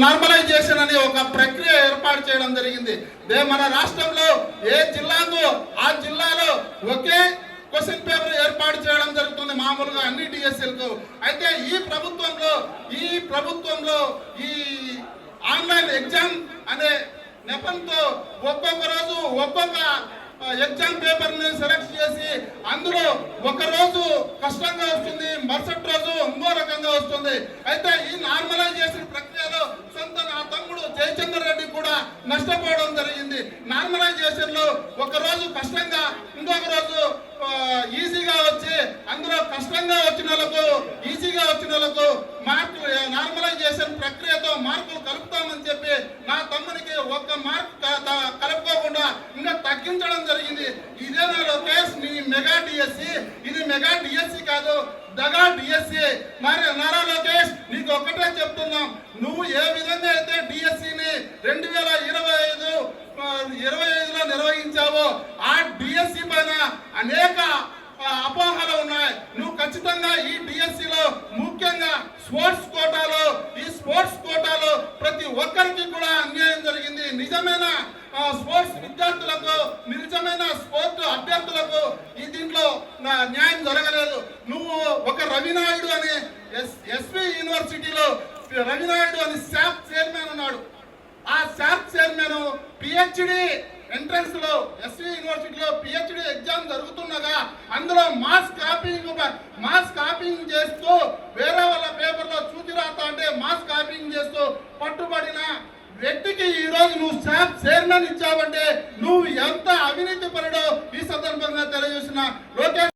Normalisation అనే ఒక ప్రక్రియ ఏర్పాటు చేయడం జరిగింది. మన రాష్ట్రంలో ఏ జిల్లాకు ఆ జిల్లాలో ఒకే క్వశ్చన్ పేపర్ ఏర్పాటు చేయడం జరుగుతుంది మామూలుగా అన్ని డిఎస్ఎల్కు. అయితే ఈ ప్రభుత్వంలో ఈ ఆన్లైన్ ఎగ్జామ్ అనే నెపంతో ఒక్కొక్క రోజు ఒక్కొక్క ఎగ్జామ్ పేపర్ని సెలెక్ట్ చేసి అందులో ఒక రోజు కష్టంగా వస్తుంది, మరుసటి రోజు ఇంకో రకంగా వస్తుంది. అయితే ఈ నార్మలైజేషన్ ప్రక్రియలో సొంత నా తమ్ముడు జయచంద్ర రెడ్డి కూడా నష్టపోవడం జరిగింది. నార్మలైజేషన్ లో ఒక రోజు కష్టంగా ఇంకొక రోజు ఈజీగా వచ్చి అందులో కష్టంగా వచ్చిన వాళ్ళకు ఈజీగా వచ్చిన వాళ్ళకు మార్కులు నార్మలైజేషన్ ప్రక్రియతో మార్కులు కలుపుతామని చెప్పి నా తమ్మునికి ఒక్క మార్క్ కలుపుకోకుండా ఇంకా తగ్గించడం జరిగింది. ఇదేనా లోకేష్ నీ మెగా డిఎస్సి? ఇది మెగా డిఎస్సి కాదు, దగా డిఎస్సి. మరి నారా లోకేష్ నీకు ఒక్కటే చెప్తున్నాం, నువ్వు ఏ విధంగా అయితే డిఎస్సిని 2025లో నిర్వహించావో ఆ డిఎస్సి పైన అనేక అపోహలు ఉన్నాయి. నువ్వు ఖచ్చితంగా ఈ డిఎస్సిలో ముఖ్యంగా స్పోర్ట్స్ కోటాలో ప్రతి ఒక్కరికి కూడా అన్యాయం జరిగింది. నిజమైన స్పోర్ట్స్ విద్యార్థులకు, నిజమైన స్పోర్ట్స్ అభ్యర్థులకు ఈ దీంట్లో న్యాయం జరగలేదు. నువ్వు ఒక రవినాయుడు అని ఎస్వి యూనివర్సిటీలో రవినాయుడు అని శాప్ చైర్మన్ ఉన్నాడు. ఆ శాప్ చైర్మన్ పిహెచ్డి ఎంట్రన్స్ లో ఎస్వి యూనివర్సిటీలో పిహెచ్డి ఎగ్జామ్ జరుగుతుండగా అందులో మాస్ కాపీయింగ్ చేస్తూ వేరే వాళ్ళ పేపర్లో చూచిరాత అంటే మాస్ కాపీయింగ్ చేస్తూ పట్టుబడిన వ్యక్తికి ఈ రోజు నువ్వు శాప్ చైర్మన్ ఇచ్చావంటే నువ్వు ఎంత అవినీతి పరుడో ఈ సందర్భంగా తెలియజేసిన లోకేష్